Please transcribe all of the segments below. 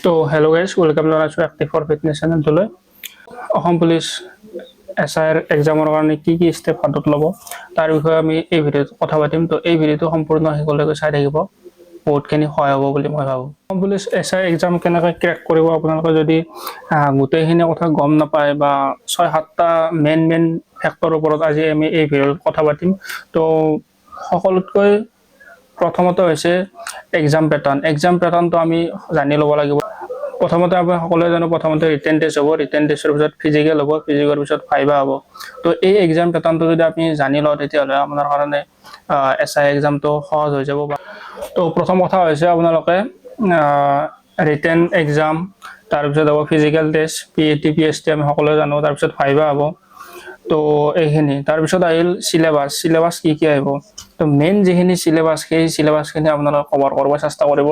তো hello' guys, welcome জনাইছোঁ active for fitness চেনেলটোলৈ। অসম পুলিচ SIৰ এক্সামৰ কাৰণে কি কি ষ্টেপ হাতত ল'ব তাৰ বিষয়ে আমি এই ভিডিঅ'ত কথা পাতিম। তো এই ভিডিঅ'টো সম্পূৰ্ণ শেষলৈকে চাই থাকিব, বহুতখিনি সহায় হ'ব বুলি মই ভাবোঁ। অসম পুলিচ SI এক্সাম কেনেকৈ ক্ৰেক কৰিব, আপোনালোকে যদি গোটেইখিনি কথা গম নাপায় বা 6-7টা মেইন ফেক্টৰৰ ওপৰত আজি আমি এই ভিডিঅ'ত কথা পাতিম। তো সকলোতকৈ প্ৰথমতে হৈছে এক্সাম পেটাৰ্ণটো আমি জানি ল'ব লাগিব। প্ৰথমতে আমি সকলোৱে জানো, প্ৰথমতে ৰিটেন টেষ্ট হ'ব, ৰিটেন টেষ্টৰ পিছত ফিজিকেল হ'ব, ফিজিকেলৰ পিছত ভাইভা হ'ব। তো এই এক্সাম পেটাৰ্ণটো যদি আমি জানি লওঁ তেতিয়াহ'লে আপোনাৰ কাৰণে SI এক্সামটো সহজ হৈ যাব। তো প্ৰথম কথা হৈছে আপোনালোকে ৰিটেন এক্সাম, তাৰপিছত হ'ব ফিজিকেল টেষ্ট, PAT PST আমি সকলোৱে জানো, তাৰপিছত ভাইভা হ'ব। তো এইখিনি তাৰপিছত আহিল চিলেবাছ কি আহিব। তো মেইন যিখিনি চিলেবাছ, সেই চিলেবাছখিনি আপোনালোকে কভাৰ কৰিব চেষ্টা কৰিব।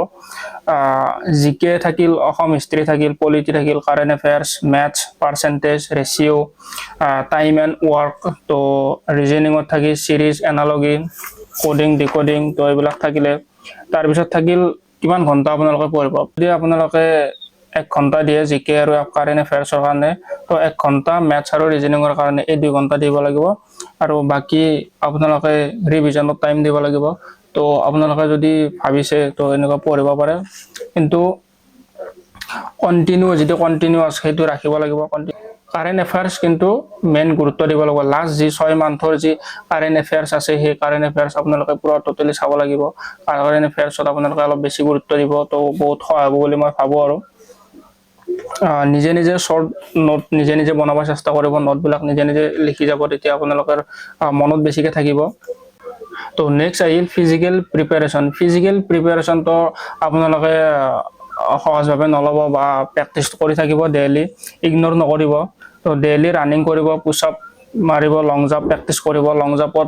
GK থাকিল, অসম হিষ্ট্ৰী থাকিল, পলিটি থাকিল, current affairs, maths, percentage, ratio', time and work. তো ৰিজনিঙত থাকিল চিৰিজ, এনালজি, কোডিং, ডিকোডিং। তো এইবিলাক থাকিলে তাৰপিছত থাকিল কিমান ঘণ্টা আপোনালোকে পঢ়িব। যদি আপোনালোকে 1 ঘণ্টা দিয়ে GK আৰু কাৰেণ্ট এফেয়াৰ্ছৰ কাৰণে, তো 1 ঘণ্টা মেথছ আৰু ৰিজনিঙৰ কাৰণে এই 2 ঘণ্টা দিব লাগিব। আৰু বাকী আপোনালোকে ৰিভিজনত টাইম দিব লাগিব। তো আপোনালোকে যদি ভাবিছে তো এনেকুৱা পঢ়িব পাৰে, কিন্তু কণ্টিনিউৱাছ সেইটো ৰাখিব লাগিব। কাৰেণ্ট এফেয়াৰ্ছ কিন্তু মেইন গুৰুত্ব দিব লাগিব। লাষ্ট যি 6 মান্থৰ যি কাৰেণ্ট এফেয়াৰ্ছ আছে, সেই কাৰেণ্ট এফেয়াৰ্ছ আপোনালোকে পুৰা টোটেলি চাব লাগিব। কাৰেণ্ট এফেয়াৰ্ছত আপোনালোকে অলপ বেছি গুৰুত্ব দিব, তো বহুত সহায় হ'ব বুলি মই ভাবোঁ। আৰু নিজে শ্বৰ্ট নোট নিজে বনাব চেষ্টা কৰিব, নোটবিলাক নিজে লিখি যাব, তেতিয়া আপোনালোকৰ মনত বেছিকৈ থাকিব। তো নেক্সট আহিল ফিজিকেল প্ৰিপেৰেশ্যনটো আপোনালোকে সহজভাৱে নল'ব বা প্ৰেক্টিচ কৰি থাকিব ডেইলি, ইগন'ৰ নকৰিব। তো ডেইলি ৰানিং কৰিব, পুছআপ মাৰিব, লং জাম্প প্ৰেক্টিচ কৰিব। লং জাম্পত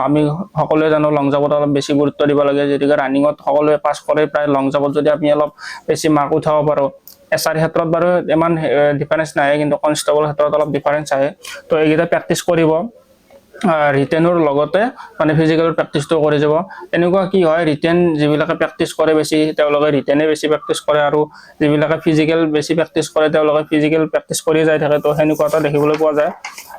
আমি সকলোৱে জানো লং জাম্পত অলপ বেছি গুৰুত্ব দিব লাগে, যদিহে ৰানিঙত সকলোৱে পাছ কৰে প্ৰায়, লং জাম্পত যদি আমি অলপ বেছি মাৰ্ক উঠাব পাৰোঁ। SIৰ ক্ষেত্ৰত বাৰু ইমান ডিফাৰেঞ্চ নাহে, কিন্তু কনষ্টেবলৰ ক্ষেত্ৰত অলপ ডিফাৰেঞ্চ আহে। তো এইকেইটা প্ৰেক্টিচ কৰিব, ৰিটেনৰ লগতে মানে ফিজিকেলৰ প্ৰেক্টিচটো কৰি যাব। এনেকুৱা কি হয়, ৰিটেন যিবিলাকে প্ৰেক্টিচ কৰে বেছি, তেওঁলোকে ৰিটেনে বেছি প্ৰেক্টিচ কৰে, আৰু যিবিলাকে ফিজিকেল বেছি প্ৰেক্টিচ কৰে তেওঁলোকে ফিজিকেল প্ৰেক্টিচ কৰি যাই থাকে। তো সেনেকুৱা এটা দেখিবলৈ পোৱা যায়।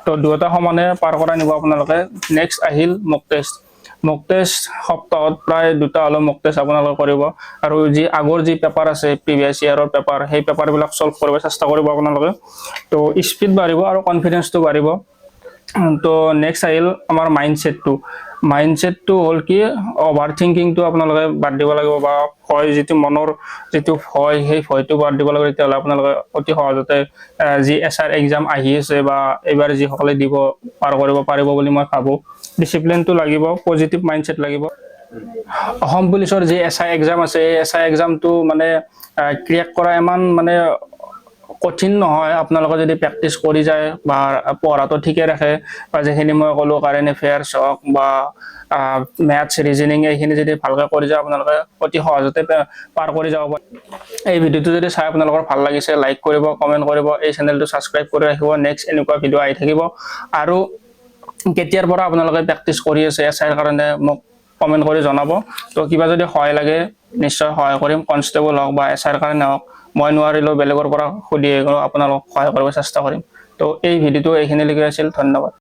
তো দুয়োটা সমানে পাৰ কৰাই নিব আপোনালোকে। নেক্সট আহিল মক টেষ্ট সপ্তাহত প্ৰায় 2টা হ'লেও মক টেষ্ট আপোনালোকে কৰিব। আৰু আগৰ যি পেপাৰ আছে, প্ৰিভিয়াছ ইয়াৰৰ পেপাৰ, সেই পেপাৰবিলাক ছল্ভ কৰিব চেষ্টা কৰিব আপোনালোকে। তো স্পীড বাঢ়িব আৰু কনফিডেন্সটো বাঢ়িব। তো নেক্সট আহিল আমাৰ মাইণ্ডছেটটো হ'ল কি, অভাৰ থিংকিংটো আপোনালোকে বাদ দিব লাগিব, বা মনৰ যিটো ভয়, সেই ভয়টো বাদ দিব লাগিব। তেতিয়াহ'লে আপোনালোকে অতি সহজতে যি SIৰ এক্সাম আহি আছে বা এইবাৰ যিসকলে দিব পাৰ কৰিব পাৰিব বুলি মই ভাবোঁ। ডিচিপ্লিনটো লাগিব, পজিটিভ মাইণ্ডছেট লাগিব। অসম পুলিচৰ যি SI এক্সাম আছে, এই SI এক্সামটো মানে ক্ৰেক কৰা ইমান মানে কঠিন নহয়, আপোনালোকে যদি প্ৰেক্টিচ কৰি যায় বা পঢ়াটো ঠিকে ৰাখে, বা যিখিনি মই ক'লোঁ কাৰেণ্ট এফেয়াৰ্ছ হওক বা মেথছ, ৰিজনিং, এইখিনি যদি ভালকৈ কৰি যায়, আপোনালোকে অতি সহজতে পাৰ কৰি যাব পাৰে। এই ভিডিঅ'টো যদি চাই আপোনালোকৰ ভাল লাগিছে, লাইক কৰিব, কমেণ্ট কৰিব, এই চেনেলটো ছাবস্ক্ৰাইব কৰি ৰাখিব। নেক্সট এনেকুৱা ভিডিঅ' আহি থাকিব। আৰু কেতিয়াৰ পৰা আপোনালোকে প্ৰেক্টিচ কৰি আছে SIৰ কাৰণে মোক কমেণ্ট কৰি জনাব। তো কিবা যদি সহায় লাগে নিশ্চয় সহায় কৰিম, কনষ্টেবল হওক বা SIৰ কাৰণে হওক। মই নোৱাৰিলেও বেলেগৰ পৰা সুধি আপোনালোকক সহায় কৰিব চেষ্টা কৰিম। তো এই ভিডিঅ'টো এইখিনিলৈকে আছিল। ধন্যবাদ।